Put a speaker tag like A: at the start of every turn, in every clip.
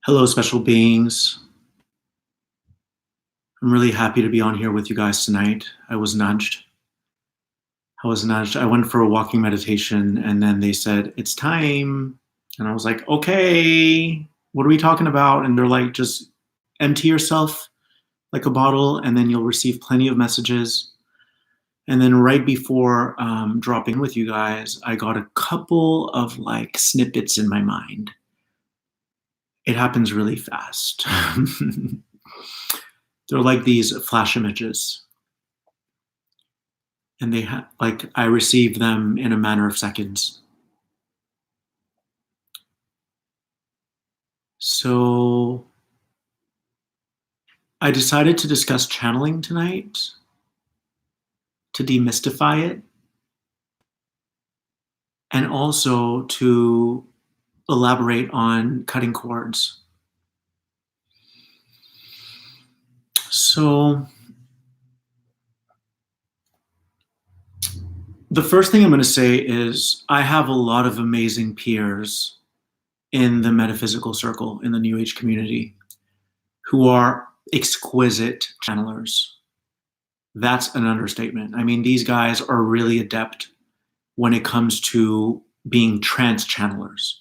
A: Hello, special beings. I'm really happy to be on here with you guys tonight. I was nudged. I went for a walking meditation and then they said, it's time. And I was like, okay, what are we talking about? And they're like, just empty yourself like a bottle and then you'll receive plenty of messages. And then right before dropping with you guys, I got a couple of like snippets in my mind. It happens really fast. They're like these flash images. And I received them in a matter of seconds. So I decided to discuss channeling tonight, to demystify it, and also to elaborate on cutting cords. So the first thing I'm going to say is I have a lot of amazing peers in the metaphysical circle, in the New Age community, who are exquisite channelers. That's an understatement. I mean, these guys are really adept when it comes to being trance channelers.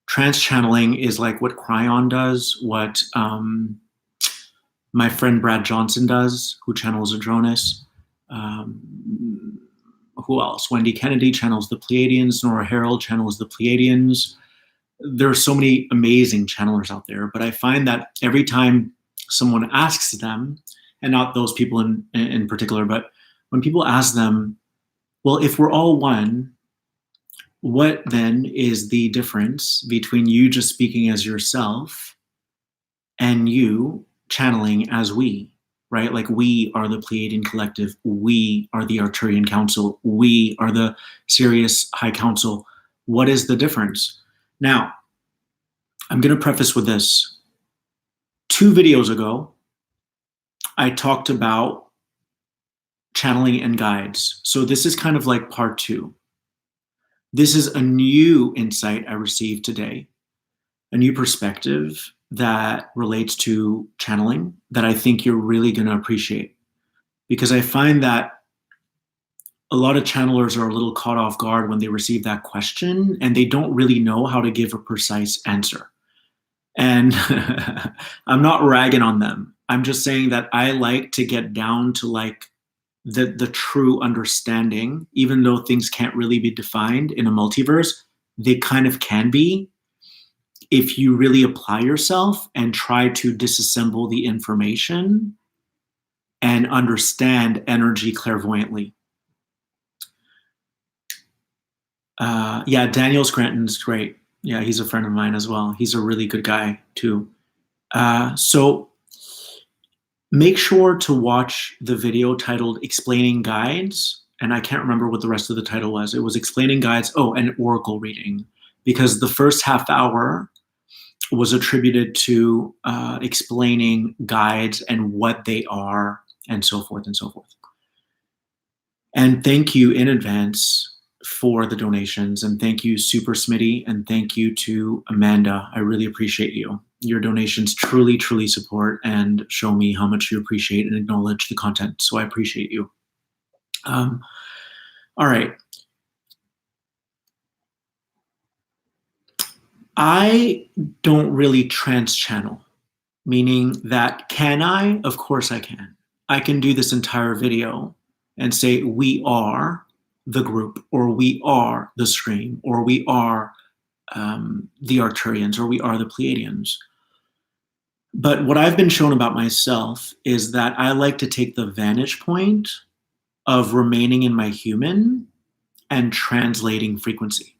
A: Trance channeling is like what Cryon does, what my friend Brad Johnson does, who channels Adronis. Who else? Wendy Kennedy channels the Pleiadians. Nora Harrell channels the Pleiadians. There are so many amazing channelers out there, but I find that every time someone asks them, and not those people in particular, but when people ask them, well, if we're all one, what then is the difference between you just speaking as yourself and you channeling as we, right? Like we are the Pleiadian Collective. We are the Arcturian Council. We are the Sirius High Council. What is the difference? Now, I'm going to preface with this. 2 videos ago, I talked about channeling and guides. So this is kind of like part 2. This is a new insight I received today, a new perspective that relates to channeling that I think you're really going to appreciate. Because I find that a lot of channelers are a little caught off guard when they receive that question and they don't really know how to give a precise answer. And I'm not ragging on them. I'm just saying that I like to get down to like the true understanding, even though things can't really be defined in a multiverse, they kind of can be if you really apply yourself and try to disassemble the information and understand energy clairvoyantly. Yeah, Daniel Scranton's great. Yeah, he's a friend of mine as well. He's a really good guy too. So make sure to watch the video titled Explaining Guides. And I can't remember what the rest of the title was. It was Explaining Guides. Oh, and Oracle reading. Because the first half hour was attributed to explaining guides and what they are and so forth and so forth. And thank you in advance for the donations, and thank you Super Smitty, and thank you to Amanda. I really appreciate you. Your donations truly, truly support and show me how much you appreciate and acknowledge the content. So I appreciate you. All right. I don't really trance channel, meaning that can I? Of course I can. I can do this entire video and say we are the group, or we are the stream, or we are the Arcturians, or we are the Pleiadians. But what I've been shown about myself is that I like to take the vantage point of remaining in my human and translating frequency.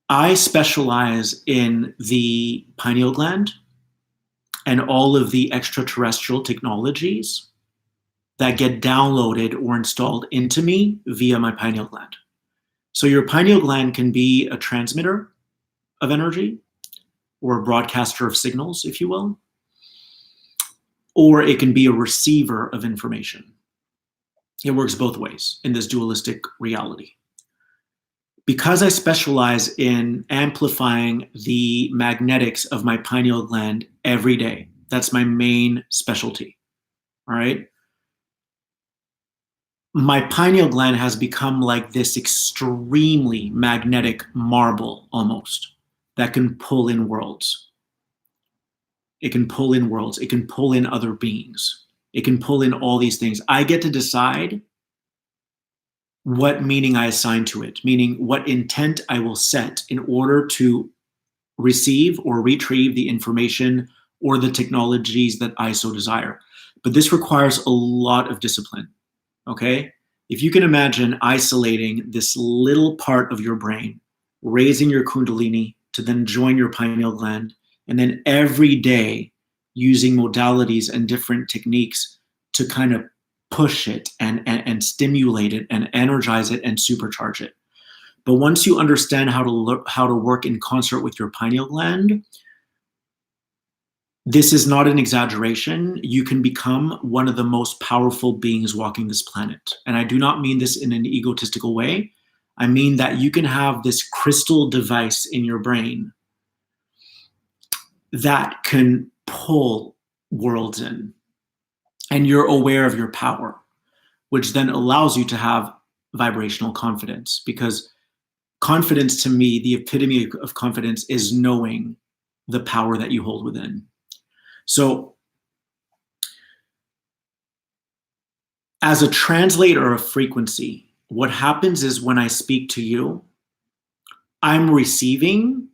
A: I specialize in the pineal gland and all of the extraterrestrial technologies that get downloaded or installed into me via my pineal gland. So your pineal gland can be a transmitter of energy or a broadcaster of signals, if you will, or it can be a receiver of information. It works both ways in this dualistic reality. Because I specialize in amplifying the magnetics of my pineal gland every day, that's my main specialty. All right. My pineal gland has become like this extremely magnetic marble almost that can pull in worlds. It can pull in worlds. It can pull in other beings. It can pull in all these things. I get to decide what meaning I assign to it, meaning what intent I will set in order to receive or retrieve the information or the technologies that I so desire. But this requires a lot of discipline, okay? If you can imagine isolating this little part of your brain, raising your kundalini to then join your pineal gland, and then every day using modalities and different techniques to kind of push it and stimulate it and energize it and supercharge it. But once you understand how to work in concert with your pineal gland, this is not an exaggeration. You can become one of the most powerful beings walking this planet. And I do not mean this in an egotistical way. I mean that you can have this crystal device in your brain that can pull worlds in, and you're aware of your power, which then allows you to have vibrational confidence. Because confidence, to me, the epitome of confidence is knowing the power that you hold within. So as a translator of frequency, what happens is when I speak to you, I'm receiving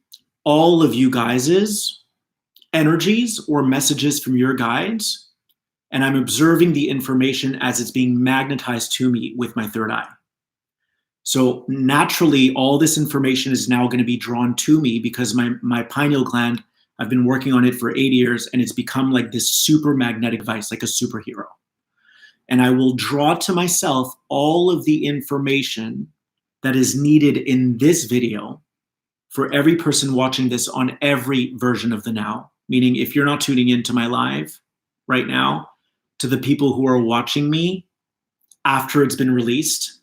A: all of you guys' energies or messages from your guides, and I'm observing the information as it's being magnetized to me with my third eye. So naturally, all this information is now going to be drawn to me because my pineal gland, I've been working on it for 8 years, and it's become like this super magnetic device, like a superhero. And I will draw to myself all of the information that is needed in this video for every person watching this on every version of the now. Meaning, if you're not tuning into my live right now, to the people who are watching me after it's been released,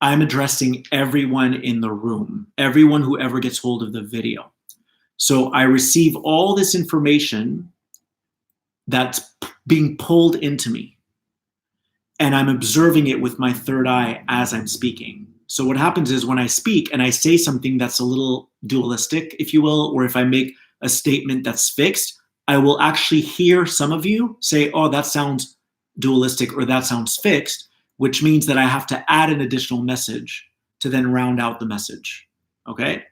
A: I'm addressing everyone in the room, everyone who ever gets hold of the video. So I receive all this information that's being pulled into me, and I'm observing it with my third eye as I'm speaking. So what happens is when I speak and I say something that's a little dualistic, if you will, or if I make a statement that's fixed, I will actually hear some of you say, oh, that sounds dualistic or that sounds fixed, which means that I have to add an additional message to then round out the message, okay?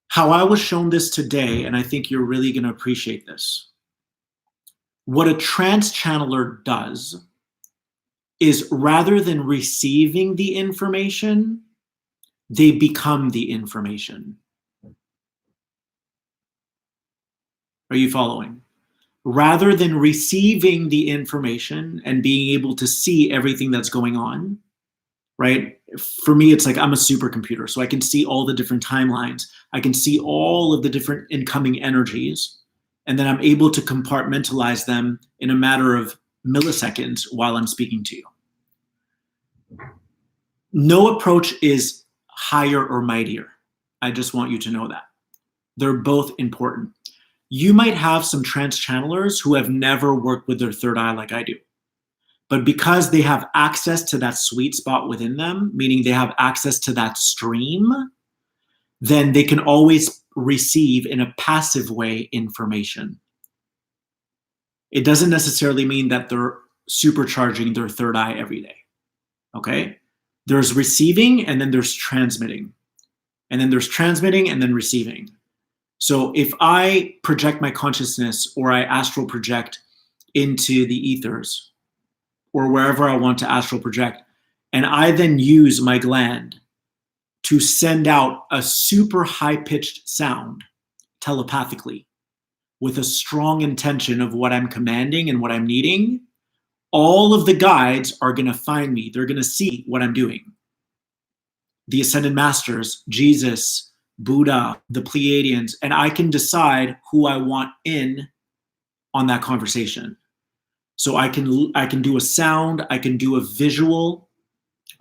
A: How I was shown this today, and I think you're really going to appreciate this. What a trance channeler does is rather than receiving the information, they become the information. Are you following? Rather than receiving the information and being able to see everything that's going on, right? For me, it's like I'm a supercomputer, so I can see all the different timelines. I can see all of the different incoming energies, and then I'm able to compartmentalize them in a matter of milliseconds while I'm speaking to you. No approach is higher or mightier. I just want you to know that. They're both important. You might have some trance channelers who have never worked with their third eye like I do. But because they have access to that sweet spot within them, meaning they have access to that stream, then they can always receive in a passive way information. It doesn't necessarily mean that they're supercharging their third eye every day, okay? There's receiving and then there's transmitting. And then there's transmitting and then receiving. So if I project my consciousness or I astral project into the ethers or wherever I want to astral project, and I then use my gland to send out a super high-pitched sound telepathically with a strong intention of what I'm commanding and what I'm needing, all of the guides are going to find me. They're going to see what I'm doing. The Ascended Masters, Jesus, Buddha, the Pleiadians, and I can decide who I want in on that conversation. So I can do a sound, I can do a visual,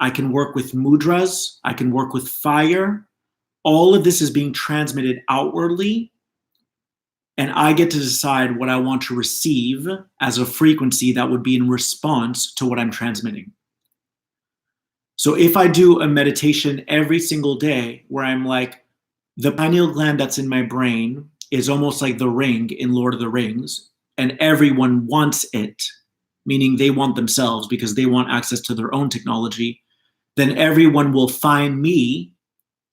A: I can work with mudras. I can work with fire. All of this is being transmitted outwardly, and I get to decide what I want to receive as a frequency that would be in response to what I'm transmitting. So if I do a meditation every single day where I'm like, the pineal gland that's in my brain is almost like the ring in Lord of the Rings, and everyone wants it, meaning they want themselves because they want access to their own technology, then everyone will find me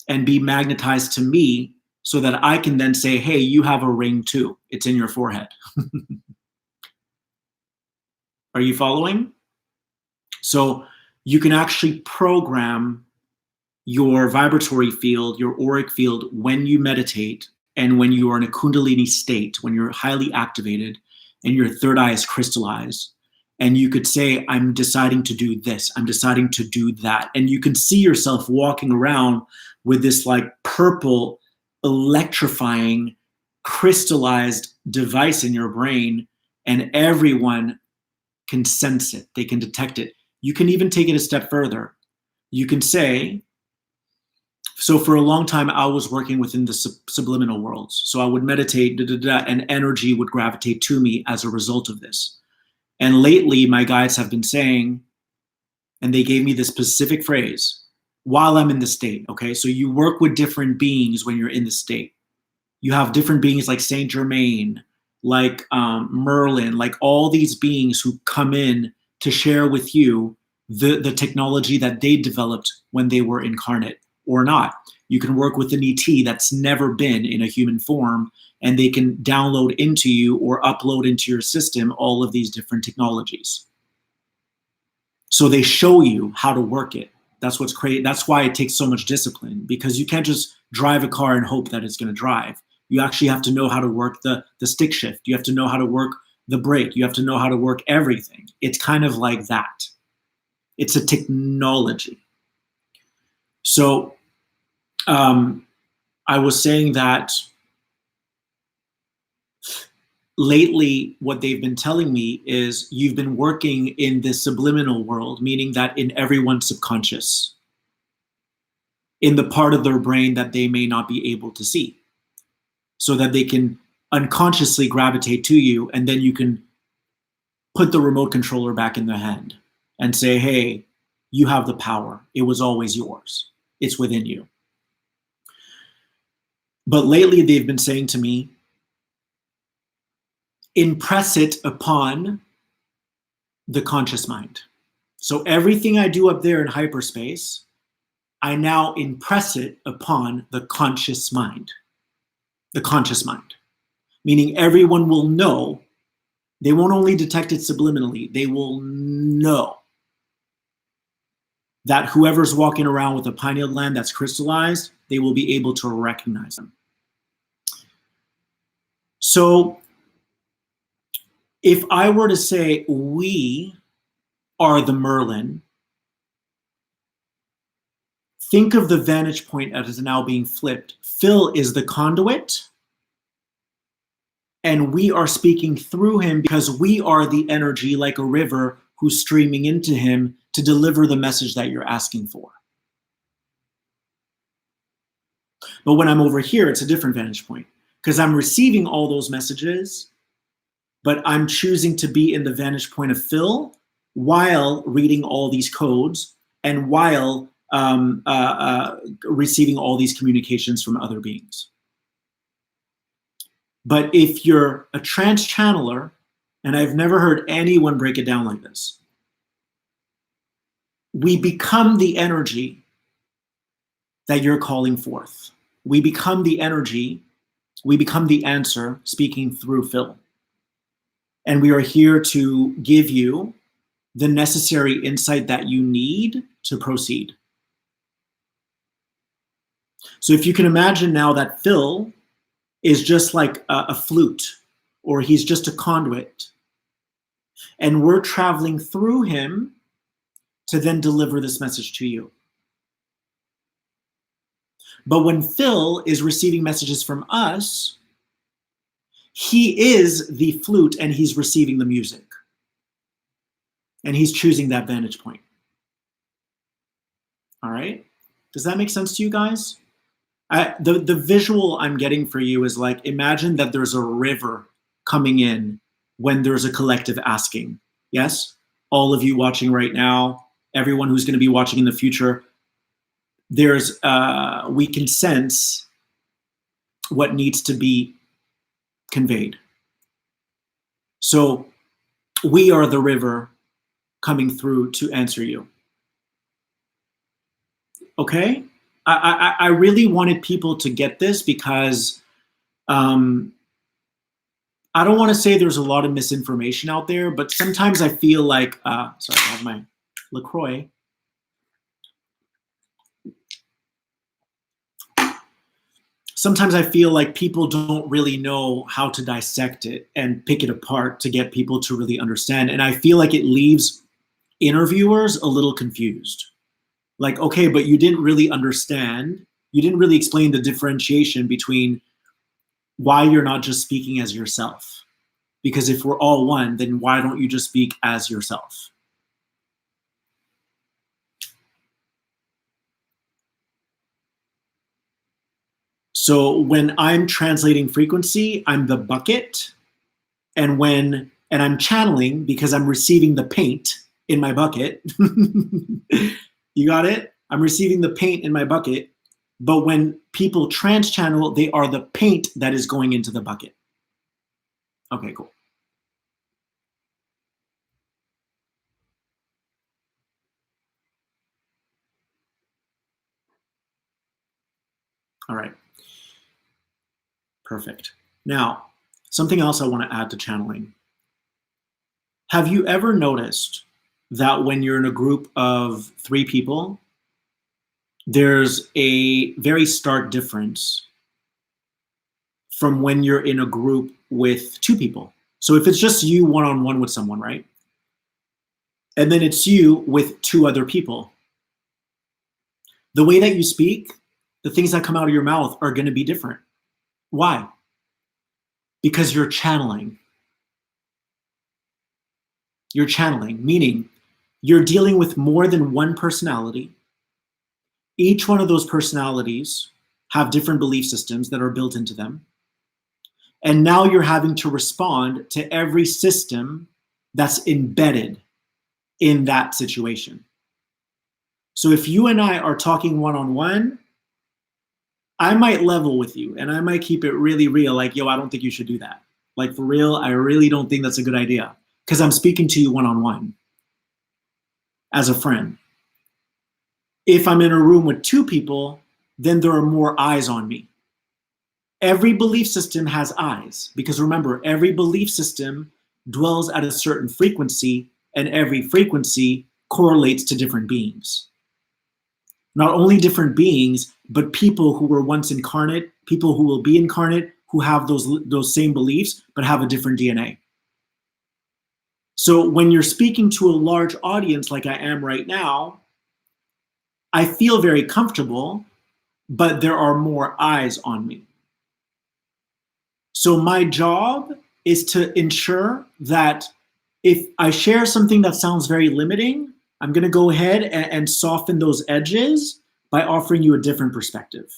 A: and be magnetized to me so that I can then say, hey, you have a ring too. It's in your forehead. Are you following? So you can actually program your vibratory field, your auric field, when you meditate and when you are in a kundalini state, when you're highly activated and your third eye is crystallized. And you could say, I'm deciding to do this, I'm deciding to do that. And you can see yourself walking around with this like purple, electrifying, crystallized device in your brain, and everyone can sense it, they can detect it. You can even take it a step further. You can say, so for a long time, I was working within the subliminal worlds. So I would meditate, and energy would gravitate to me as a result of this. And lately, my guides have been saying, and they gave me this specific phrase, while I'm in the state, okay? So you work with different beings when you're in the state. You have different beings like Saint Germain, like Merlin, like all these beings who come in to share with you the technology that they developed when they were incarnate or not. You can work with an ET that's never been in a human form, and they can download into you or upload into your system all of these different technologies. So they show you how to work it. That's what's crazy. That's why it takes so much discipline, because you can't just drive a car and hope that it's going to drive. You actually have to know how to work the stick shift. You have to know how to work the brake. You have to know how to work everything. It's kind of like that. It's a technology. So I was saying that lately what they've been telling me is you've been working in the subliminal world, meaning that in everyone's subconscious, in the part of their brain that they may not be able to see, so that they can unconsciously gravitate to you, and then you can put the remote controller back in their hand and say, hey, you have the power. It was always yours. It's within you. But lately they've been saying to me, impress it upon the conscious mind. So everything I do up there in hyperspace, I now impress it upon the conscious mind. The conscious mind. Meaning everyone will know. They won't only detect it subliminally, they will know that whoever's walking around with a pineal gland that's crystallized, they will be able to recognize them. So if I were to say we are the Merlin, think of the vantage point as now being flipped. Phil is the conduit, and we are speaking through him because we are the energy like a river who's streaming into him to deliver the message that you're asking for. But when I'm over here, it's a different vantage point because I'm receiving all those messages, but I'm choosing to be in the vantage point of Phil while reading all these codes and while receiving all these communications from other beings. But if you're a trance channeler, and I've never heard anyone break it down like this, we become the energy that you're calling forth. We become the energy, we become the answer speaking through Phil. And we are here to give you the necessary insight that you need to proceed. So if you can imagine now that Phil is just like a flute, or he's just a conduit, and we're traveling through him to then deliver this message to you. But when Phil is receiving messages from us, he is the flute and he's receiving the music. And he's choosing that vantage point. All right? Does that make sense to you guys? The visual I'm getting for you is like, imagine that there's a river coming in when there's a collective asking. Yes? All of you watching right now, everyone who's going to be watching in the future, we can sense what needs to be conveyed. So we are the river coming through to answer you. Okay? I really wanted people to get this because I don't want to say there's a lot of misinformation out there, but sometimes I feel like, sorry, I have my LaCroix. Sometimes I feel like people don't really know how to dissect it and pick it apart to get people to really understand. And I feel like it leaves interviewers a little confused. Like, okay, but you didn't really understand. You didn't really explain the differentiation between why you're not just speaking as yourself. Because if we're all one, then why don't you just speak as yourself? So when I'm translating frequency, I'm the bucket. And I'm channeling because I'm receiving the paint in my bucket. You got it? I'm receiving the paint in my bucket. But when people trans channel, they are the paint that is going into the bucket. Okay, cool. All right. Perfect. Now, something else I want to add to channeling. Have you ever noticed that when you're in a group of 3 people, there's a very stark difference from when you're in a group with 2 people? So if it's just you one-on-one with someone, right? And then it's you with 2 other people. The way that you speak, the things that come out of your mouth are going to be different. Why? Because you're channeling. You're channeling, meaning you're dealing with more than one personality. Each one of those personalities have different belief systems that are built into them. And now you're having to respond to every system that's embedded in that situation. So if you and I are talking one-on-one, I might level with you and I might keep it really real, like, yo, I don't think you should do that. Like, for real, I really don't think that's a good idea because I'm speaking to you one-on-one as a friend. If I'm in a room with 2 people, then there are more eyes on me. Every belief system has eyes because remember, every belief system dwells at a certain frequency and every frequency correlates to different beings. Not only different beings, but people who were once incarnate, people who will be incarnate, who have those same beliefs, but have a different DNA. So when you're speaking to a large audience like I am right now, I feel very comfortable, but there are more eyes on me. So my job is to ensure that if I share something that sounds very limiting, I'm going to go ahead and soften those edges by offering you a different perspective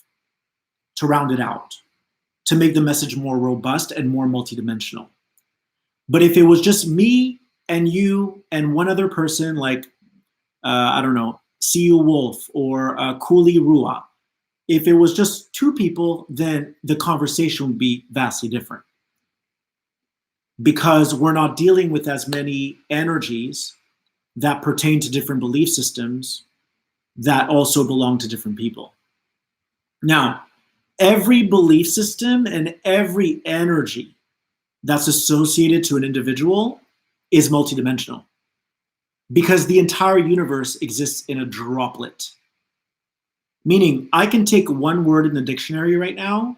A: to round it out, to make the message more robust and more multidimensional. But if it was just me and you and one other person, like, I don't know, Siu Wolf or Kuli Rua, if it was just 2 people, then the conversation would be vastly different. Because we're not dealing with as many energies that pertain to different belief systems that also belong to different people. Now, every belief system and every energy that's associated to an individual is multidimensional because the entire universe exists in a droplet. Meaning, I can take one word in the dictionary right now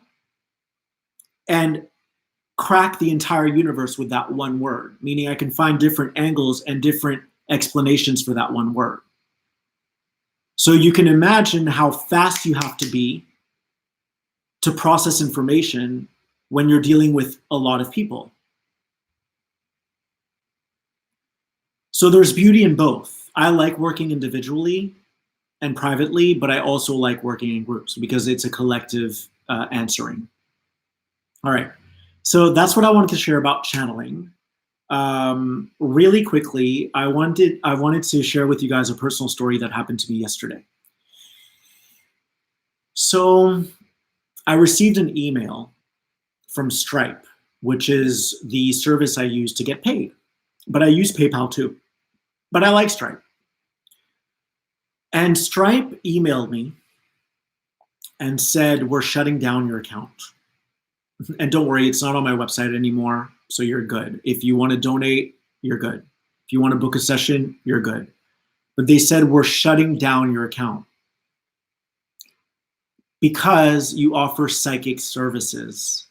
A: and crack the entire universe with that one word, meaning I can find different angles and different explanations for that one word. So you can imagine how fast you have to be to process information when you're dealing with a lot of people. So there's beauty in both. I like working individually, and privately, but I also like working in groups because it's a collective answering. All right. So that's what I wanted to share about channeling. Really quickly, I wanted to share with you guys a personal story that happened to me yesterday. So I received an email from Stripe, which is the service I use to get paid. But I use PayPal too. But I like Stripe. And Stripe emailed me and said, we're shutting down your account. And don't worry, it's not on my website anymore, so you're good. If you want to donate, you're good. If you want to book a session, you're good. But they said, we're shutting down your account because you offer psychic services.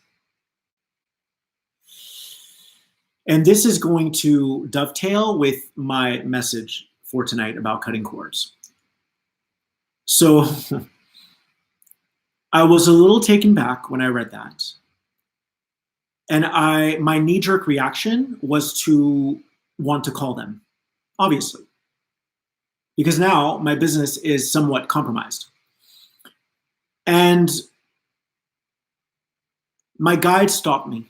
A: And this is going to dovetail with my message for tonight about cutting cords. So I was a little taken back when I read that. And my knee-jerk reaction was to want to call them, obviously, because now my business is somewhat compromised. And my guide stopped me.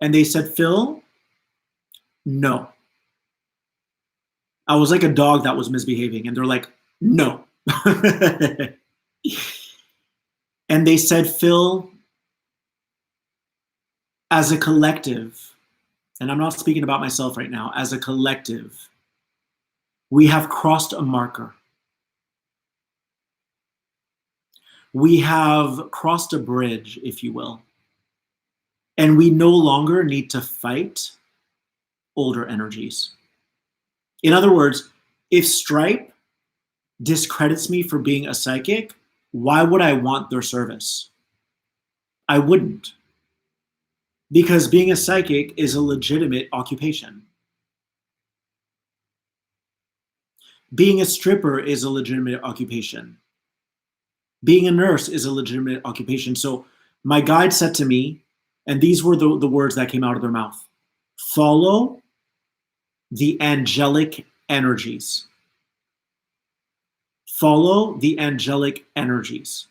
A: And they said, Phil, no. I was like a dog that was misbehaving. And they're like, no. And they said, Phil, as a collective, and I'm not speaking about myself right now, as a collective, we have crossed a marker. We have crossed a bridge, if you will. And we no longer need to fight older energies. In other words, if Stripe discredits me for being a psychic, why would I want their service? I wouldn't. Because being a psychic is a legitimate occupation. Being a stripper is a legitimate occupation. Being a nurse is a legitimate occupation. So my guide said to me, and these were the words that came out of their mouth, follow the angelic energies. Follow the angelic energies.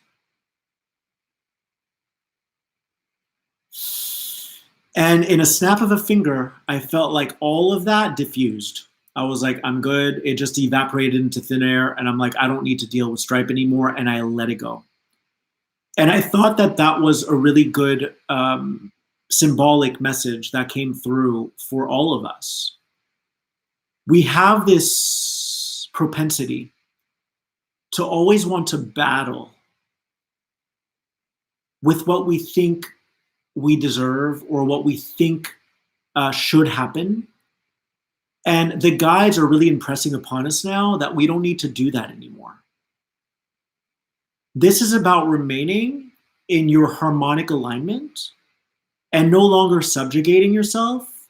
A: And in a snap of a finger, I felt like all of that diffused. I was like, I'm good. It just evaporated into thin air. And I'm like, I don't need to deal with Stripe anymore. And I let it go. And I thought that that was a really good symbolic message that came through for all of us. We have this propensity to always want to battle with what we think we deserve or what we think should happen. And the guides are really impressing upon us now that we don't need to do that anymore. This is about remaining in your harmonic alignment and no longer subjugating yourself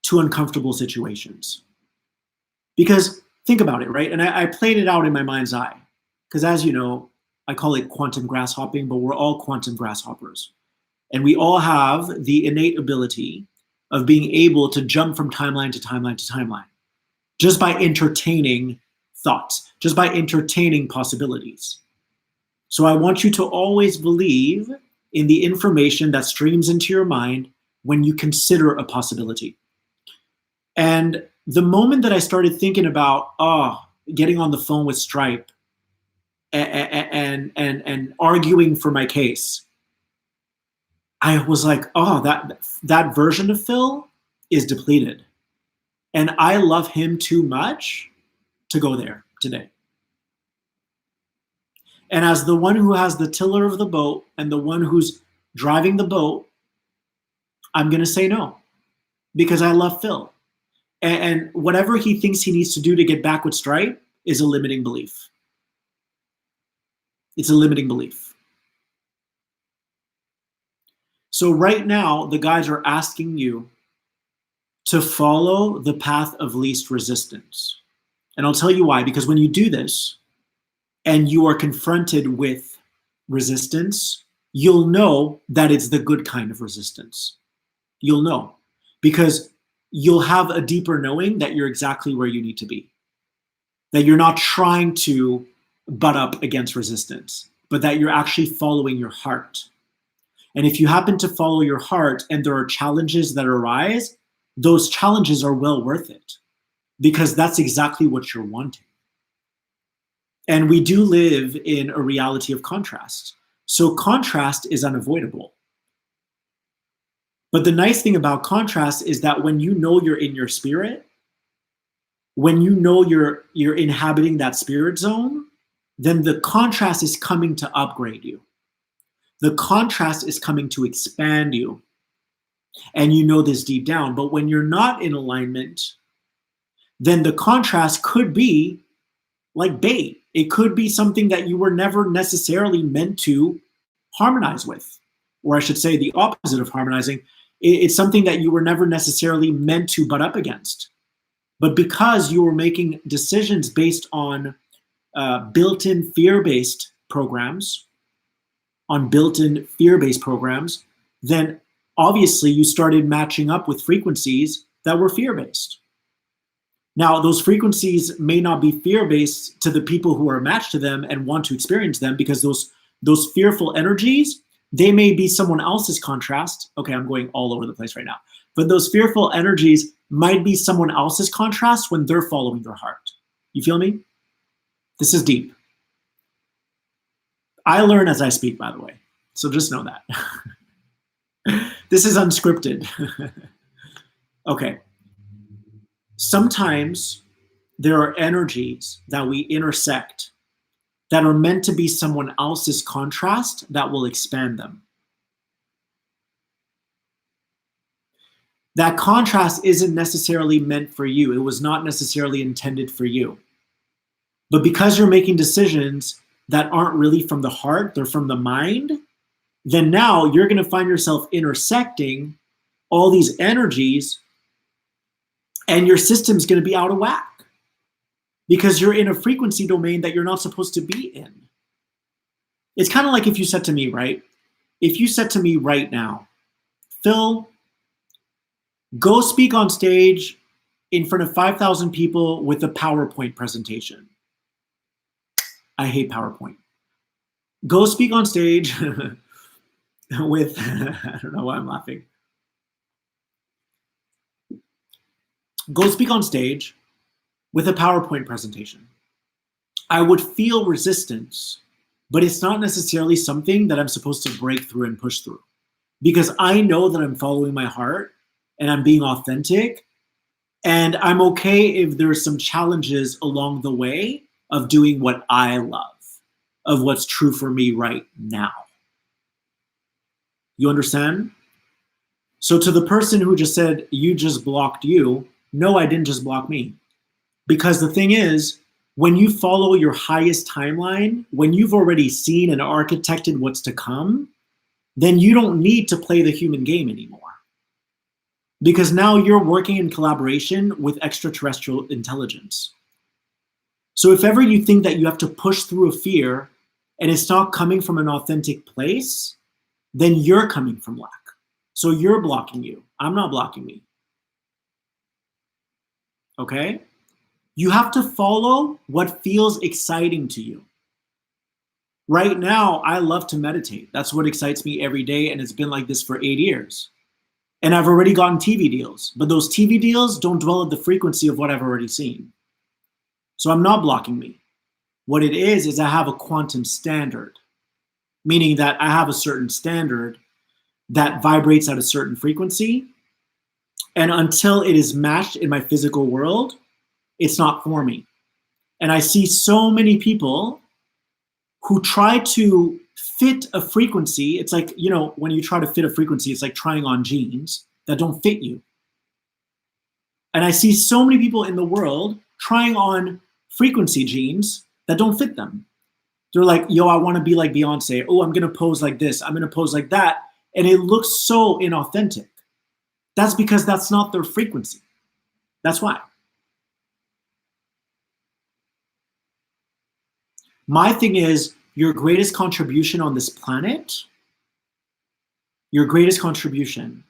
A: to uncomfortable situations. Because think about it, right? And I played it out in my mind's eye. Because as you know, I call it quantum grasshopping, but we're all quantum grasshoppers. And we all have the innate ability of being able to jump from timeline to timeline to timeline, just by entertaining thoughts, just by entertaining possibilities. So I want you to always believe in the information that streams into your mind when you consider a possibility. And the moment that I started thinking about, getting on the phone with Stripe and arguing for my case, I was like, that version of Phil is depleted. And I love him too much to go there today. And as the one who has the tiller of the boat and the one who's driving the boat, I'm going to say no because I love Phil. And whatever he thinks he needs to do to get back with Stripe is a limiting belief. It's a limiting belief. So right now, the guides are asking you to follow the path of least resistance. And I'll tell you why, because when you do this and you are confronted with resistance, you'll know that it's the good kind of resistance. You'll know because you'll have a deeper knowing that you're exactly where you need to be. that you're not trying to butt up against resistance, but that you're actually following your heart. And if you happen to follow your heart and there are challenges that arise, those challenges are well worth it because that's exactly what you're wanting. And we do live in a reality of contrast. So contrast is unavoidable. But the nice thing about contrast is that when you know you're in your spirit, when you know you're inhabiting that spirit zone, then the contrast is coming to upgrade you. The contrast is coming to expand you. And you know this deep down. But when you're not in alignment, then the contrast could be like bait. It could be something that you were never necessarily meant to harmonize with. Or I should say the opposite of harmonizing. It's something that you were never necessarily meant to butt up against. But because you were making decisions based on built-in fear-based programs, then obviously you started matching up with frequencies that were fear-based. Now, those frequencies may not be fear-based to the people who are matched to them and want to experience them, because those fearful energies, they may be someone else's contrast. Okay, I'm going all over the place right now. But those fearful energies might be someone else's contrast when they're following their heart. You feel me? This is deep. I learn as I speak, by the way. So just know that. This is unscripted. Okay. Sometimes there are energies that we intersect that are meant to be someone else's contrast that will expand them. That contrast isn't necessarily meant for you. It was not necessarily intended for you. But because you're making decisions that aren't really from the heart, they're from the mind, then now you're going to find yourself intersecting all these energies and your system's going to be out of whack because you're in a frequency domain that you're not supposed to be in. It's kind of like if you said to me, right? If you said to me right now, Phil, go speak on stage in front of 5,000 people with a PowerPoint presentation. I hate PowerPoint. Go speak on stage with, I don't know why I'm laughing. Go speak on stage with a PowerPoint presentation. I would feel resistance, but it's not necessarily something that I'm supposed to break through and push through, because I know that I'm following my heart and I'm being authentic, and I'm okay if there's some challenges along the way of doing what I love, of what's true for me right now. You understand? So to the person who just said, you just blocked you, no, I didn't just block me. Because the thing is, when you follow your highest timeline, when you've already seen and architected what's to come, then you don't need to play the human game anymore. Because now you're working in collaboration with extraterrestrial intelligence. So if ever you think that you have to push through a fear and it's not coming from an authentic place, then you're coming from lack. So you're blocking you. I'm not blocking me. Okay? You have to follow what feels exciting to you. Right now, I love to meditate. That's what excites me every day, and it's been like this for 8 years. And I've already gotten TV deals, but those TV deals don't dwell at the frequency of what I've already seen. So I'm not blocking me. What it is I have a quantum standard, meaning that I have a certain standard that vibrates at a certain frequency, and until it is matched in my physical world, it's not for me. And I see so many people who try to fit a frequency. It's like, you know, when you try to fit a frequency, it's like trying on jeans that don't fit you. And I see so many people in the world trying on frequency jeans that don't fit them. They're like, yo, I want to be like Beyonce. Oh, I'm going to pose like this. I'm going to pose like that. And it looks so inauthentic. That's because that's not their frequency. That's why. My thing is, your greatest contribution on this planet, your greatest contribution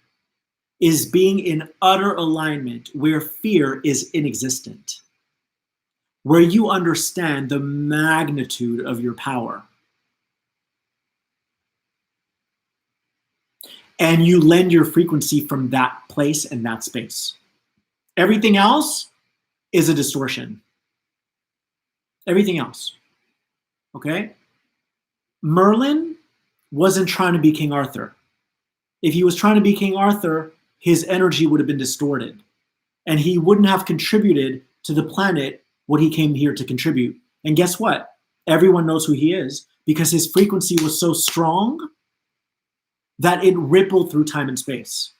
A: is being in utter alignment where fear is inexistent. where you understand the magnitude of your power. And you lend your frequency from that place and that space. Everything else is a distortion. Everything else. Okay? Merlin wasn't trying to be King Arthur. If he was trying to be King Arthur, his energy would have been distorted. And he wouldn't have contributed to the planet what he came here to contribute. And guess what? Everyone knows who he is because his frequency was so strong that it rippled through time and space.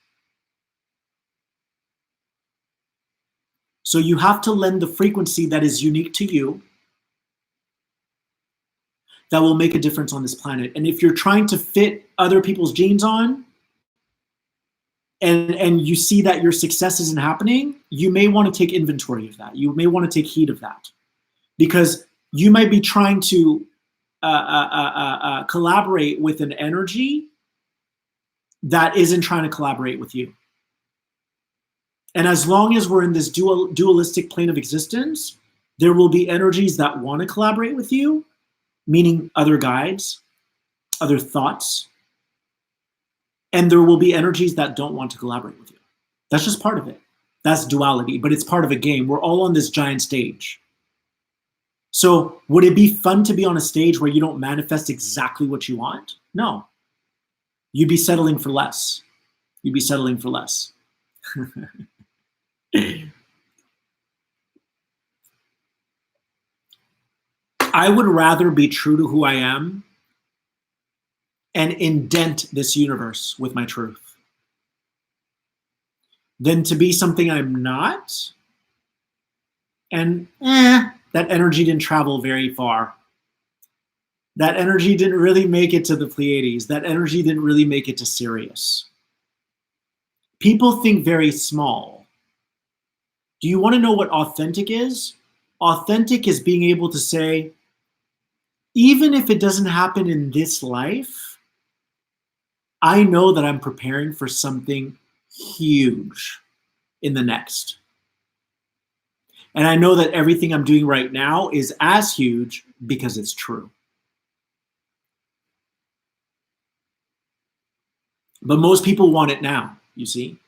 A: So you have to lend the frequency that is unique to you that will make a difference on this planet. And if you're trying to fit other people's genes on, and you see that your success isn't happening, you may want to take inventory of that. You may want to take heed of that. Because you might be trying to collaborate with an energy that isn't trying to collaborate with you. And as long as we're in this dualistic plane of existence, there will be energies that want to collaborate with you, meaning other guides, other thoughts, and there will be energies that don't want to collaborate with you. That's just part of it. That's duality, but it's part of a game. We're all on this giant stage. So would it be fun to be on a stage where you don't manifest exactly what you want? No. You'd be settling for less. You'd be settling for less. I would rather be true to who I am and indent this universe with my truth than to be something I'm not and that energy didn't travel very far. That energy didn't really make it to the Pleiades. That energy didn't really make it to Sirius. People think very small. Do you want to know what authentic is? Authentic is being able to say, even if it doesn't happen in this life, I know that I'm preparing for something huge in the next. And I know that everything I'm doing right now is as huge because it's true. But most people want it now, you see.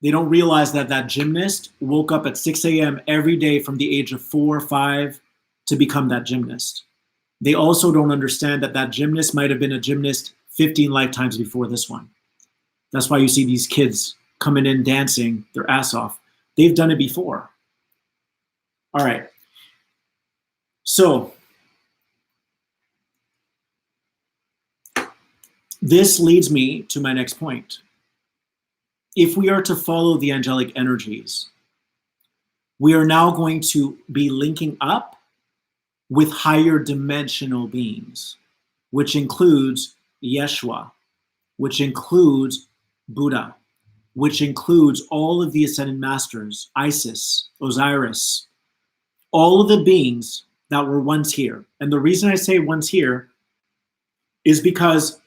A: They don't realize that that gymnast woke up at 6 a.m. every day from the age of 4 or 5 to become that gymnast. They also don't understand that that gymnast might have been a gymnast 15 lifetimes before this one. That's why you see these kids coming in dancing their ass off. They've done it before. All right. So this leads me to my next point. If we are to follow the angelic energies, we are now going to be linking up with higher dimensional beings, which includes Yeshua, which includes Buddha, which includes all of the Ascended Masters, Isis, Osiris, all of the beings that were once here. And the reason I say once here is because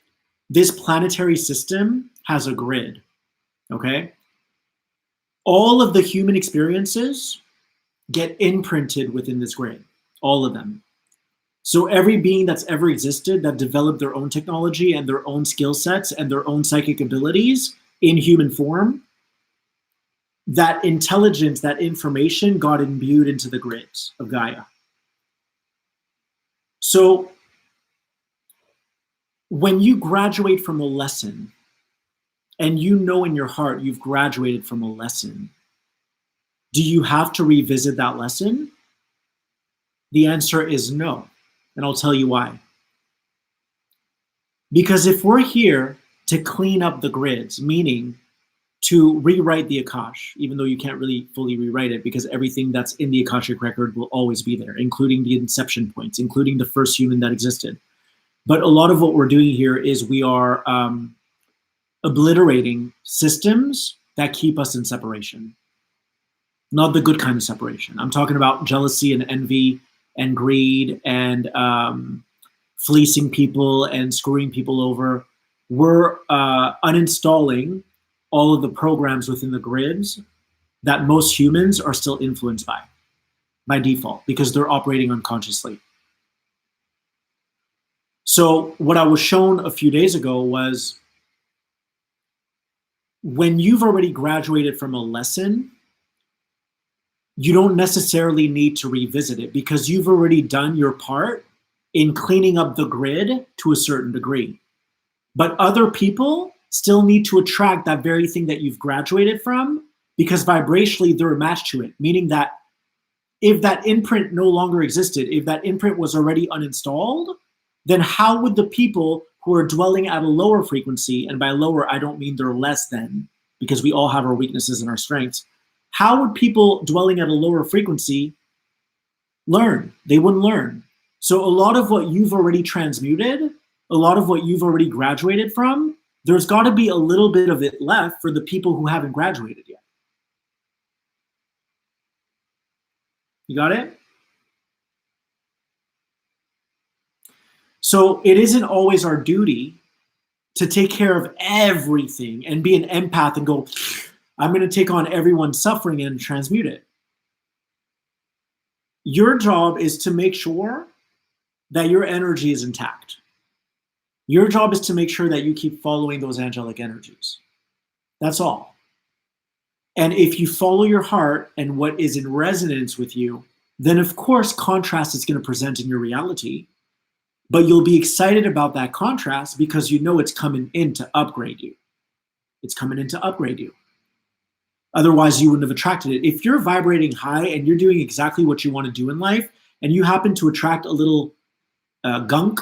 A: this planetary system has a grid, okay? All of the human experiences get imprinted within this grid, all of them. So every being that's ever existed that developed their own technology and their own skill sets and their own psychic abilities in human form, that intelligence, that information got imbued into the grids of Gaia. So when you graduate from a lesson, and you know in your heart you've graduated from a lesson, do you have to revisit that lesson? The answer is no, and I'll tell you why. Because if we're here to clean up the grids, meaning to rewrite the Akash, even though you can't really fully rewrite it because everything that's in the Akashic record will always be there, including the inception points, including the first human that existed. But a lot of what we're doing here is we are obliterating systems that keep us in separation. Not the good kind of separation. I'm talking about jealousy and envy and greed and fleecing people and screwing people over. We're uninstalling all of the programs within the grids that most humans are still influenced by. by default because they're operating unconsciously. So what I was shown a few days ago was when you've already graduated from a lesson, you don't necessarily need to revisit it because you've already done your part in cleaning up the grid to a certain degree. But other people still need to attract that very thing that you've graduated from because vibrationally they're matched to it, meaning that if that imprint no longer existed, if that imprint was already uninstalled, then how would the people who are dwelling at a lower frequency, and by lower, I don't mean they're less than, because we all have our weaknesses and our strengths, how would people dwelling at a lower frequency learn? They wouldn't learn. So a lot of what you've already transmuted, a lot of what you've already graduated from, there's got to be a little bit of it left for the people who haven't graduated yet. You got it? So it isn't always our duty to take care of everything and be an empath and go, I'm going to take on everyone's suffering and transmute it. Your job is to make sure that your energy is intact. Your job is to make sure that you keep following those angelic energies. That's all. And if you follow your heart and what is in resonance with you, then of course contrast is going to present in your reality. But you'll be excited about that contrast because you know it's coming in to upgrade you. It's coming in to upgrade you. Otherwise, you wouldn't have attracted it. If you're vibrating high and you're doing exactly what you want to do in life, and you happen to attract a little gunk,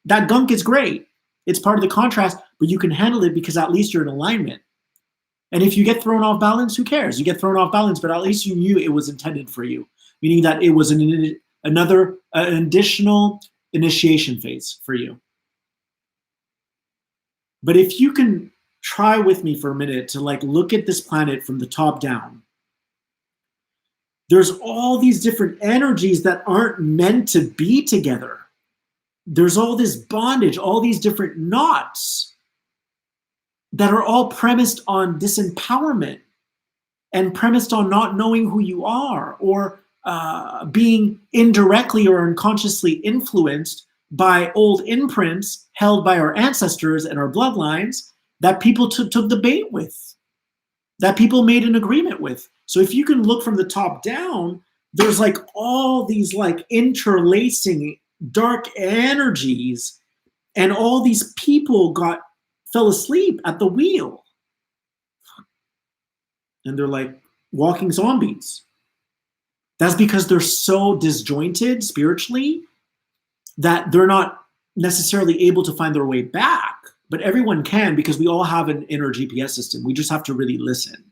A: that gunk is great. It's part of the contrast, but you can handle it because at least you're in alignment. And if you get thrown off balance, who cares? You get thrown off balance, but at least you knew it was intended for you, meaning that it was an additional initiation phase for you. But if you can try with me for a minute to look at this planet from the top down, there's all these different energies that aren't meant to be together. There's all this bondage, all these different knots that are all premised on disempowerment and premised on not knowing who you are or being indirectly or unconsciously influenced by old imprints held by our ancestors and our bloodlines that people took the bait with, that people made an agreement with. So if you can look from the top down, there's all these interlacing dark energies, and all these people fell asleep at the wheel. And they're like walking zombies. That's because they're so disjointed spiritually that they're not necessarily able to find their way back. But everyone can because we all have an inner GPS system. We just have to really listen.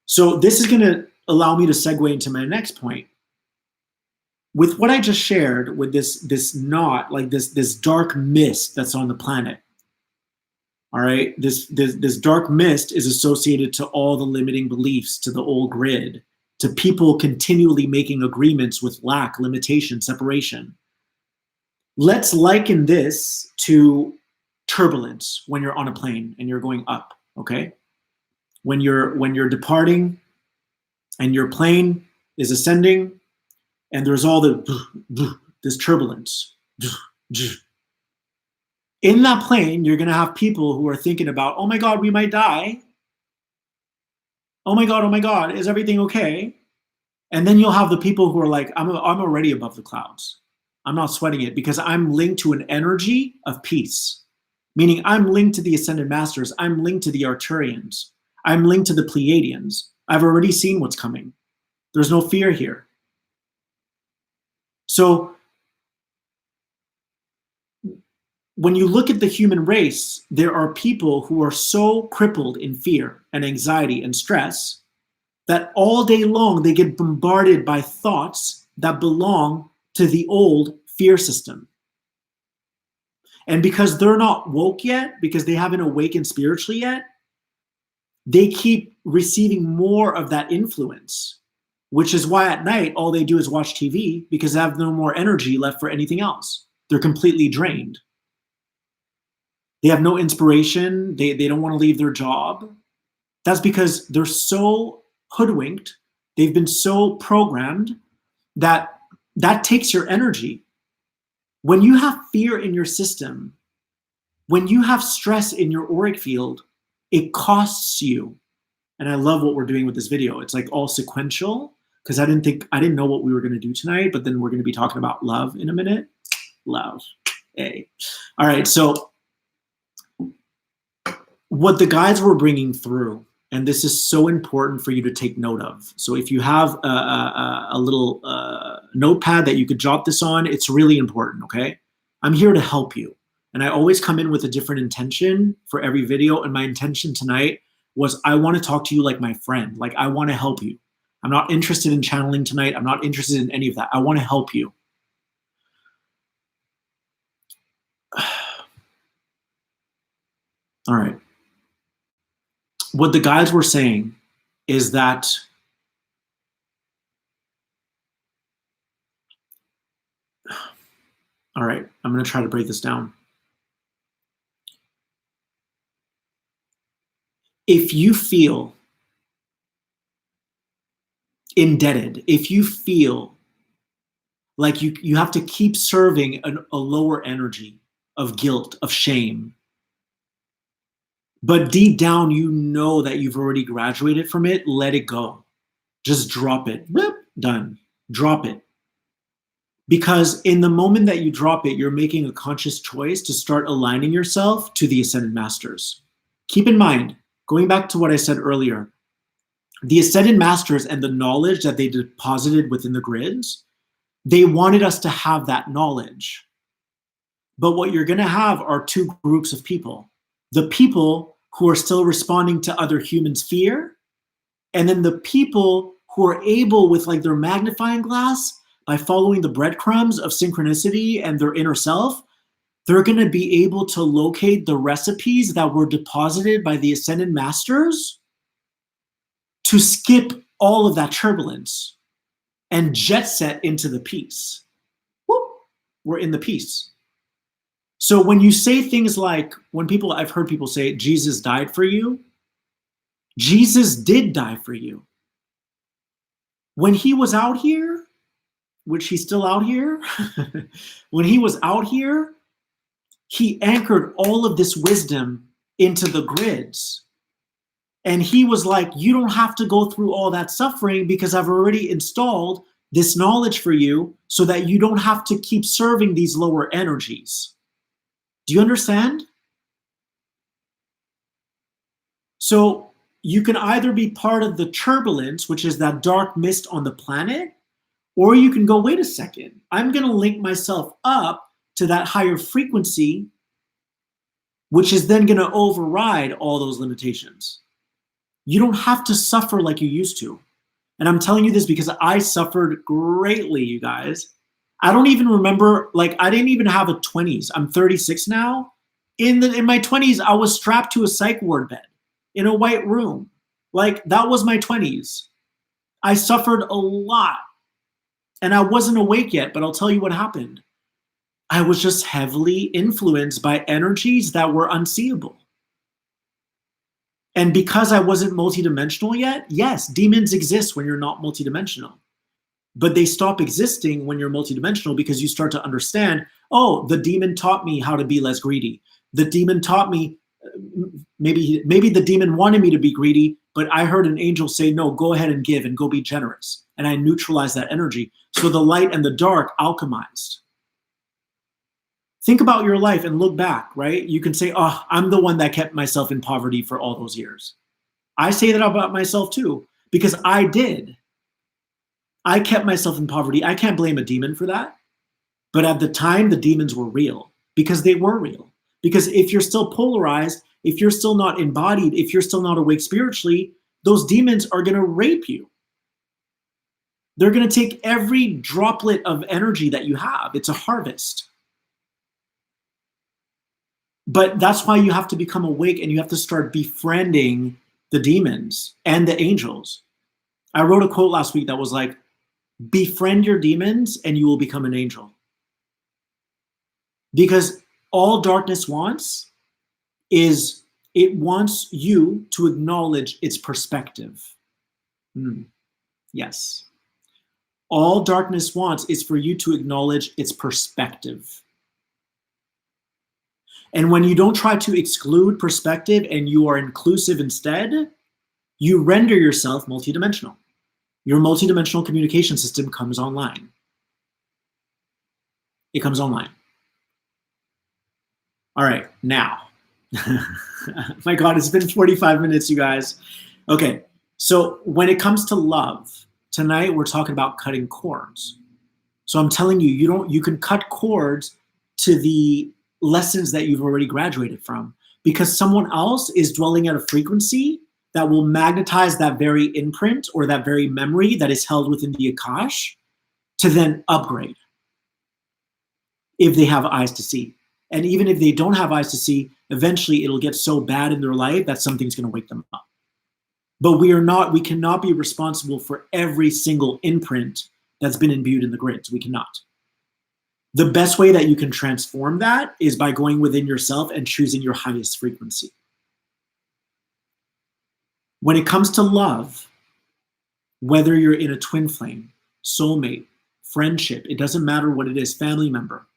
A: So this is going to allow me to segue into my next point. With what I just shared, with this knot, this dark mist that's on the planet, all right, this dark mist is associated to all the limiting beliefs, to the old grid, to people continually making agreements with lack, limitation, separation. Let's liken this to turbulence when you're on a plane and you're going up, okay? When you're departing and your plane is ascending and there's all this turbulence. In that plane, you're gonna have people who are thinking about, oh my God, we might die. Oh my God, is everything okay? And then you'll have the people who are like, I'm already above the clouds. I'm not sweating it because I'm linked to an energy of peace. Meaning I'm linked to the Ascended Masters. I'm linked to the Arcturians. I'm linked to the Pleiadians. I've already seen what's coming. There's no fear here. So when you look at the human race, there are people who are so crippled in fear and anxiety and stress that all day long they get bombarded by thoughts that belong to the old fear system. And because they're not woke yet, because they haven't awakened spiritually yet, they keep receiving more of that influence, which is why at night all they do is watch TV because they have no more energy left for anything else. They're completely drained. They have no inspiration. They don't want to leave their job. That's because they're so hoodwinked They've been so programmed that that takes your energy. When you have fear in your system, when you have stress in your auric field, it costs you. And I love what we're doing with this video. It's like all sequential, because I didn't know what we were going to do tonight, but then we're going to be talking about love in a minute. Love. Hey. All right. So what the guides were bringing through, and this is so important for you to take note of. So if you have a little notepad that you could jot this on, it's really important, okay? I'm here to help you. And I always come in with a different intention for every video. And my intention tonight was I want to talk to you like my friend. Like I want to help you. I'm not interested in channeling tonight. I'm not interested in any of that. I want to help you. All right. What the guides were saying is that all right, I'm going to try to break this down. If you feel indebted, if you feel like you have to keep serving a lower energy of guilt, of shame, but deep down you know that you've already graduated from it, let it go. Just drop it. Whoop, done. Drop it. Because in the moment that you drop it, you're making a conscious choice to start aligning yourself to the Ascended Masters. Keep in mind, going back to what I said earlier, the Ascended Masters and the knowledge that they deposited within the grids, they wanted us to have that knowledge. But what you're going to have are two groups of people. The people who are still responding to other humans' fear, and then the people who are able, with like their magnifying glass, by following the breadcrumbs of synchronicity and their inner self, they're going to be able to locate the recipes that were deposited by the Ascended Masters to skip all of that turbulence and jet set into the peace. Whoop, we're in the peace. So when you say things like, I've heard people say, Jesus died for you, Jesus did die for you. When he was out here, which he's still out here, when he was out here, he anchored all of this wisdom into the grids. And he was like, you don't have to go through all that suffering because I've already installed this knowledge for you so that you don't have to keep serving these lower energies. Do you understand? So you can either be part of the turbulence, which is that dark mist on the planet, or you can go, wait a second, I'm going to link myself up to that higher frequency, which is then going to override all those limitations. You don't have to suffer like you used to. And I'm telling you this because I suffered greatly, you guys. I don't even remember, like I didn't even have a 20s. I'm 36 now. In my 20s, I was strapped to a psych ward bed in a white room. Like that was my 20s. I suffered a lot. And I wasn't awake yet, but I'll tell you what happened. I was just heavily influenced by energies that were unseeable. And because I wasn't multidimensional yet, yes, demons exist when you're not multidimensional. But they stop existing when you're multidimensional because you start to understand, oh, the demon taught me how to be less greedy. The demon taught me, maybe the demon wanted me to be greedy, but I heard an angel say, no, go ahead and give and go be generous. And I neutralized that energy. So the light and the dark alchemized. Think about your life and look back, right? You can say, oh, I'm the one that kept myself in poverty for all those years. I say that about myself too, because I did. I kept myself in poverty. I can't blame a demon for that. But at the time, the demons were real because they were real. Because if you're still polarized, if you're still not embodied, if you're still not awake spiritually, those demons are going to rape you. They're going to take every droplet of energy that you have. It's a harvest. But that's why you have to become awake and you have to start befriending the demons and the angels. I wrote a quote last week that was like, befriend your demons and you will become an angel. Because all darkness wants is it wants you to acknowledge its perspective. Yes. All darkness wants is for you to acknowledge its perspective. And when you don't try to exclude perspective and you are inclusive instead, you render yourself multidimensional. Your multidimensional communication system comes online. It comes online. All right, now. My God, it's been 45 minutes, you guys. Okay, so when it comes to love, tonight we're talking about cutting cords. So I'm telling you, you can cut cords to the lessons that you've already graduated from, because someone else is dwelling at a frequency that will magnetize that very imprint or that very memory that is held within the Akash to then upgrade if they have eyes to see. And even if they don't have eyes to see, eventually it'll get so bad in their life that something's going to wake them up. But we cannot be responsible for every single imprint that's been imbued in the grids. We cannot. The best way that you can transform that is by going within yourself and choosing your highest frequency. When it comes to love, whether you're in a twin flame, soulmate, friendship, it doesn't matter what it is, family member.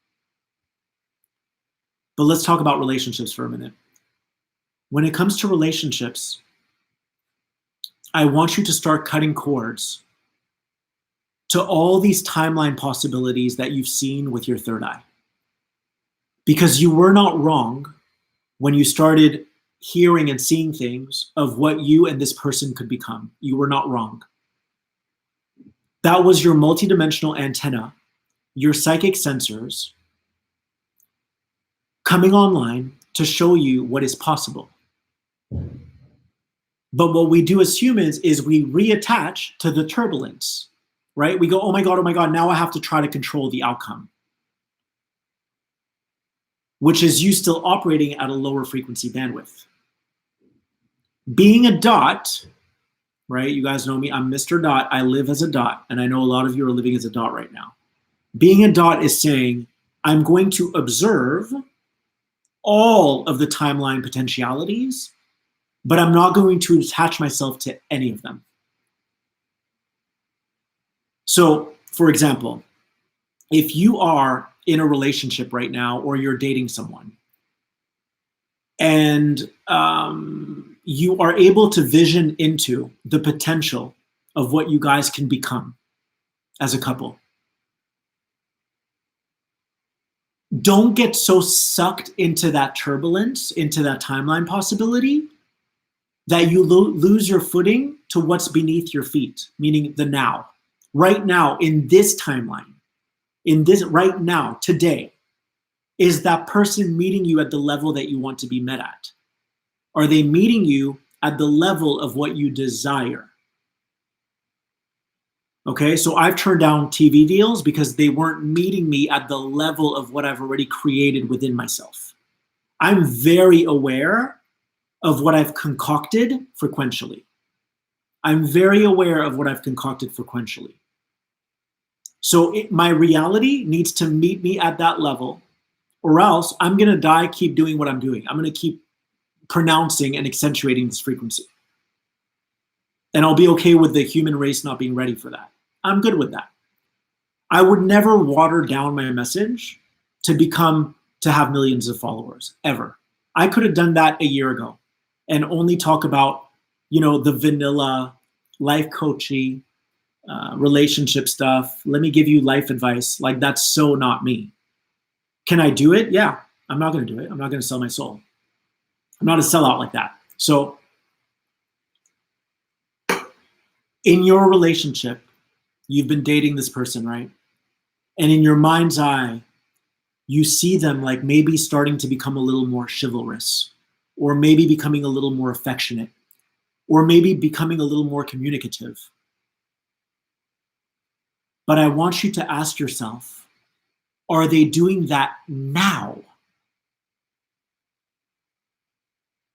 A: But let's talk about relationships for a minute. When it comes to relationships, I want you to start cutting cords to all these timeline possibilities that you've seen with your third eye. Because you were not wrong when you started hearing and seeing things of what you and this person could become. You were not wrong. That was your multidimensional antenna, your psychic sensors coming online to show you what is possible. But what we do as humans is we reattach to the turbulence, right? We go, oh my God, now I have to try to control the outcome, which is you still operating at a lower frequency bandwidth. Being a dot, right? You guys know me, I'm Mr. Dot. I live as a dot, and I know a lot of you are living as a dot right now. Being a dot is saying, I'm going to observe all of the timeline potentialities, but I'm not going to attach myself to any of them. So, for example, if you are in a relationship right now or you're dating someone and you are able to vision into the potential of what you guys can become as a couple, don't get so sucked into that turbulence, into that timeline possibility, that you lose your footing to what's beneath your feet, meaning the now. Right now, in this timeline, right now, today, is that person meeting you at the level that you want to be met at? Are they meeting you at the level of what you desire? Okay, so I've turned down TV deals because they weren't meeting me at the level of what I've already created within myself. I'm very aware of what I've concocted frequentially. I'm very aware of what I've concocted frequentially. So my reality needs to meet me at that level, or else I'm going to die, keep doing what I'm doing. I'm going to keep pronouncing and accentuating this frequency. And I'll be okay with the human race not being ready for that. I'm good with that. I would never water down my message to have millions of followers, ever. I could have done that a year ago and only talk about, the vanilla life coaching, relationship stuff. Let me give you life advice. Like, that's so not me. Can I do it? Yeah, I'm not going to do it. I'm not going to sell my soul. I'm not a sellout like that. So in your relationship, you've been dating this person, right? And in your mind's eye, you see them like maybe starting to become a little more chivalrous, or maybe becoming a little more affectionate, or maybe becoming a little more communicative. But I want you to ask yourself, are they doing that now?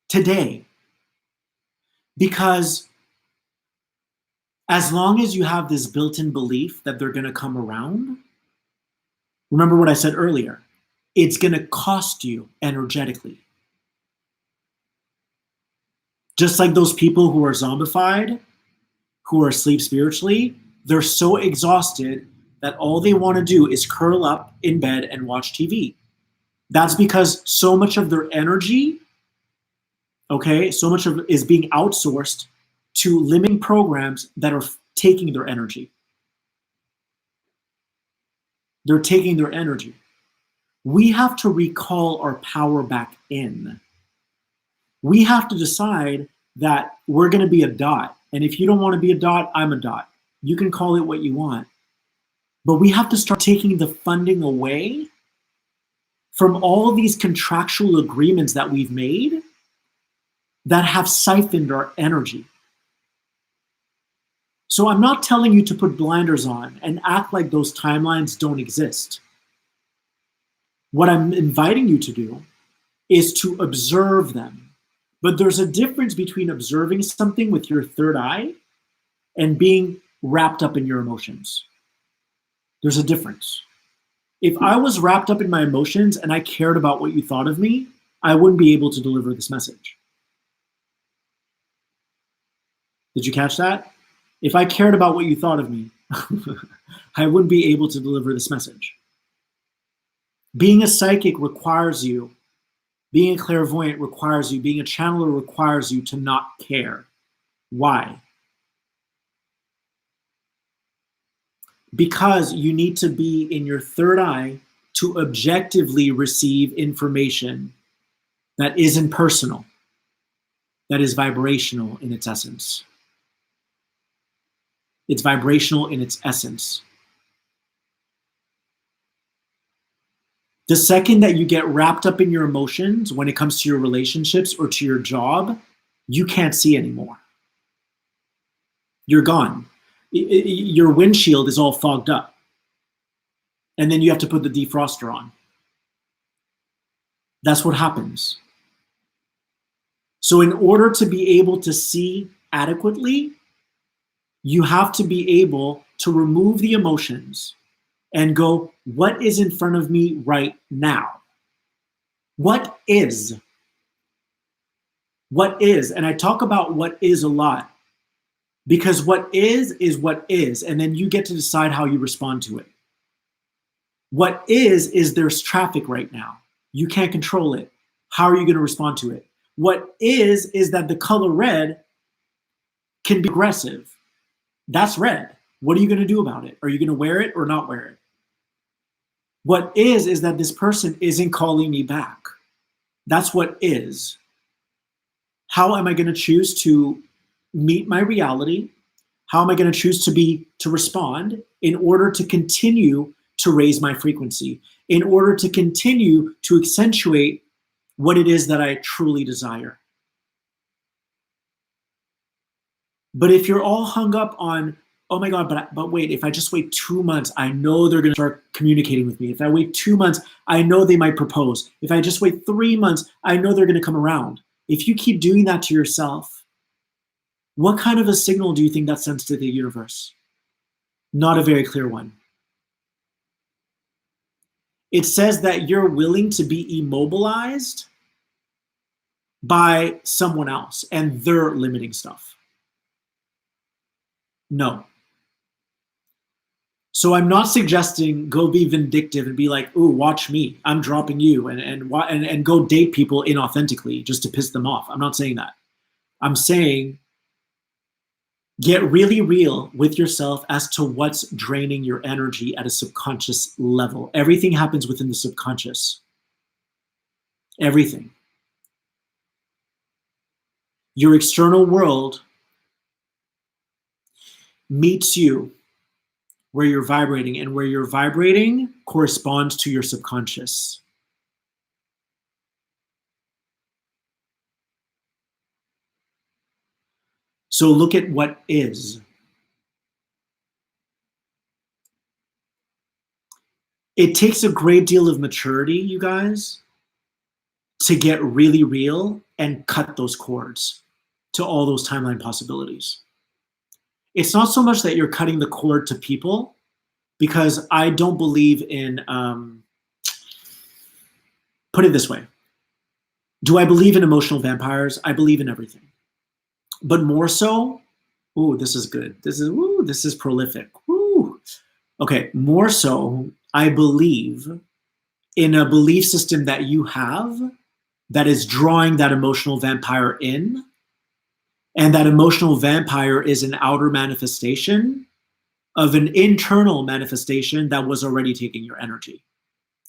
A: Today? Because as long as you have this built-in belief that they're going to come around, remember what I said earlier, it's going to cost you energetically. Just like those people who are zombified, who are asleep spiritually, they're so exhausted that all they want to do is curl up in bed and watch TV. That's because so much of their energy, okay, so much of it is being outsourced to limiting programs that are taking their energy. They're taking their energy. We have to recall our power back in. We have to decide that we're going to be a dot. And if you don't want to be a dot, I'm a dot. You can call it what you want. But we have to start taking the funding away from all these contractual agreements that we've made that have siphoned our energy. So I'm not telling you to put blinders on and act like those timelines don't exist. What I'm inviting you to do is to observe them. But there's a difference between observing something with your third eye and being wrapped up in your emotions. There's a difference. If I was wrapped up in my emotions and I cared about what you thought of me, I wouldn't be able to deliver this message. Did you catch that? If I cared about what you thought of me, I wouldn't be able to deliver this message. Being a psychic requires you, being a clairvoyant requires you, being a channeler requires you to not care. Why? Because you need to be in your third eye to objectively receive information that isn't personal, that is vibrational in its essence. It's vibrational in its essence. The second that you get wrapped up in your emotions when it comes to your relationships or to your job, you can't see anymore. You're gone. Your windshield is all fogged up. And then you have to put the defroster on. That's what happens. So in order to be able to see adequately, you have to be able to remove the emotions and go, what is in front of me right now? What is? What is? And I talk about what is a lot because what is what is, and then you get to decide how you respond to it. What is there's traffic right now. You can't control it. How are you going to respond to it? What is that the color red can be aggressive. That's red. What are you going to do about it? Are you going to wear it or not wear it? What is that this person isn't calling me back. That's what is. How am I going to choose to meet my reality? How am I going to choose to respond in order to continue to raise my frequency, in order to continue to accentuate what it is that I truly desire? But if you're all hung up on, oh my God, but wait, if I just wait 2 months, I know they're going to start communicating with me. If I wait 2 months, I know they might propose. If I just wait 3 months, I know they're going to come around. If you keep doing that to yourself, what kind of a signal do you think that sends to the universe? Not a very clear one. It says that you're willing to be immobilized by someone else and their limiting stuff. No. So I'm not suggesting go be vindictive and be like, ooh, watch me, I'm dropping you, and go date people inauthentically just to piss them off. I'm not saying that. I'm saying get really real with yourself as to what's draining your energy at a subconscious level. Everything happens within the subconscious. Everything. Your external world meets you where you're vibrating, and where you're vibrating corresponds to your subconscious. So look at what is. It takes a great deal of maturity, you guys, to get really real and cut those cords to all those timeline possibilities. It's not so much that you're cutting the cord to people, because I don't believe in, put it this way. Do I believe in emotional vampires? I believe in everything. But more so, Ooh, this is good. This is prolific. Woo. Okay, more so, I believe in a belief system that you have that is drawing that emotional vampire in, and that emotional vampire is an outer manifestation of an internal manifestation that was already taking your energy.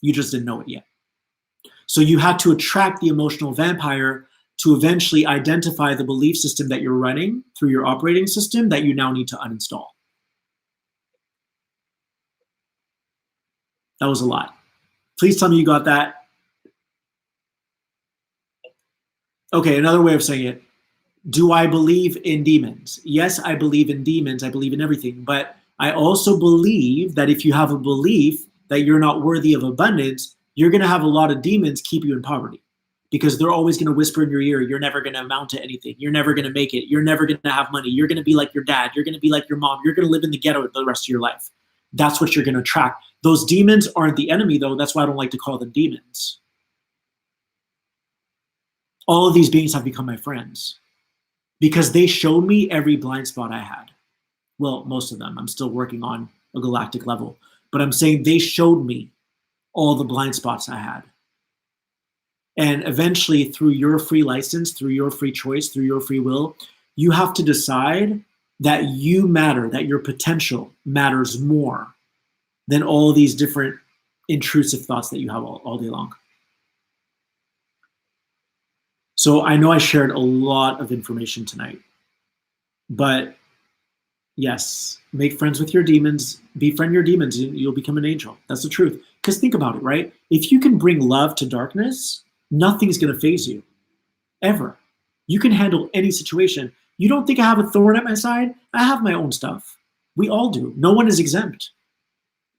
A: You just didn't know it yet. So you had to attract the emotional vampire to eventually identify the belief system that you're running through your operating system that you now need to uninstall. That was a lot. Please tell me you got that. Okay, another way of saying it. Do I believe in demons? Yes, I believe in demons. I believe in everything. But I also believe that if you have a belief that you're not worthy of abundance, you're going to have a lot of demons keep you in poverty, because they're always going to whisper in your ear, you're never going to amount to anything. You're never going to make it. You're never going to have money. You're going to be like your dad. You're going to be like your mom. You're going to live in the ghetto the rest of your life. That's what you're going to attract. Those demons aren't the enemy, though. That's why I don't like to call them demons. All of these beings have become my friends because they showed me every blind spot I had. Well, most of them. I'm still working on a galactic level. But I'm saying they showed me all the blind spots I had. And eventually, through your free license, through your free choice, through your free will, you have to decide that you matter, that your potential matters more than all these different intrusive thoughts that you have all day long. So I know I shared a lot of information tonight, but yes, make friends with your demons, befriend your demons, and you'll become an angel. That's the truth. Because think about it, right? If you can bring love to darkness, nothing's going to faze you, ever. You can handle any situation. You don't think I have a thorn at my side? I have my own stuff. We all do. No one is exempt.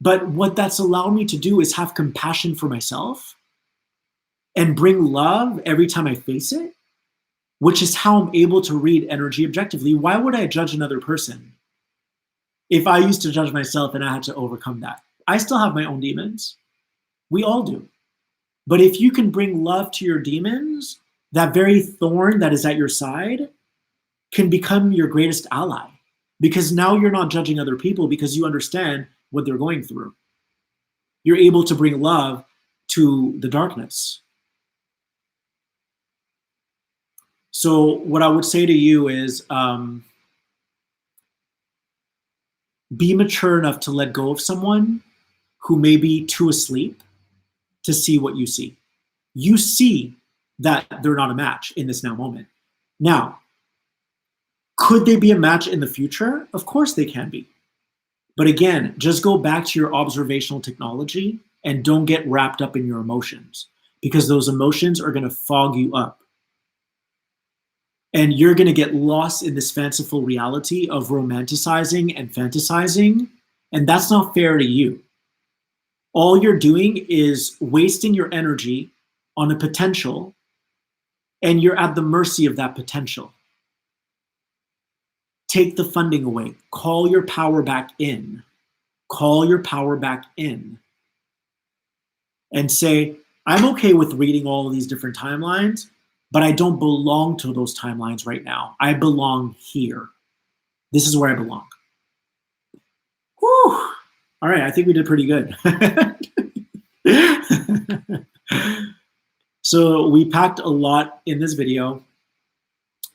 A: But what that's allowed me to do is have compassion for myself and bring love every time I face it, which is how I'm able to read energy objectively. Why would I judge another person if I used to judge myself and I had to overcome that? I still have my own demons. We all do. But if you can bring love to your demons, that very thorn that is at your side can become your greatest ally, because now you're not judging other people because you understand what they're going through. You're able to bring love to the darkness. So what I would say to you is be mature enough to let go of someone who may be too asleep to see what you see. You see that they're not a match in this now moment. Now, could they be a match in the future? Of course they can be. But again, just go back to your observational technology and don't get wrapped up in your emotions, because those emotions are going to fog you up. And you're going to get lost in this fanciful reality of romanticizing and fantasizing, and that's not fair to you. All you're doing is wasting your energy on a potential, and you're at the mercy of that potential. Take the funding away. Call your power back in. Call your power back in. And say, I'm okay with reading all of these different timelines, but I don't belong to those timelines right now. I belong here. This is where I belong. Whew. All right, I think we did pretty good. So we packed a lot in this video.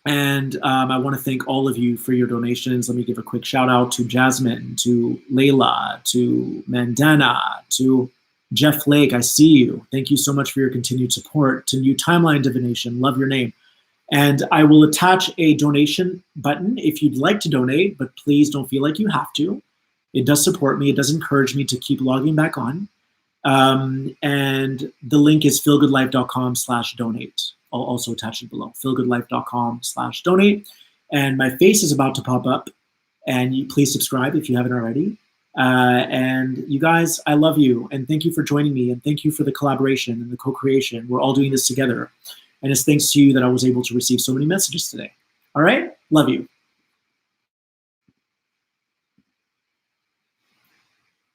A: And I want to thank all of you for your donations. Let me give a quick shout out to Jasmine, to Layla, to Mandana, to Jeff Lake. I see you. Thank you so much for your continued support. To New Timeline Divination, love your name. And I will attach a donation button if you'd like to donate, but please don't feel like you have to. It does support me. It does encourage me to keep logging back on. And the link is feelgoodlife.com/donate. I'll also attach it below, feelgoodlife.com/donate. And my face is about to pop up, and you please subscribe if you haven't already. And you guys, I love you, and thank you for joining me, and thank you for the collaboration and the co-creation. We're all doing this together, and it's thanks to you that I was able to receive so many messages today. All right, love you.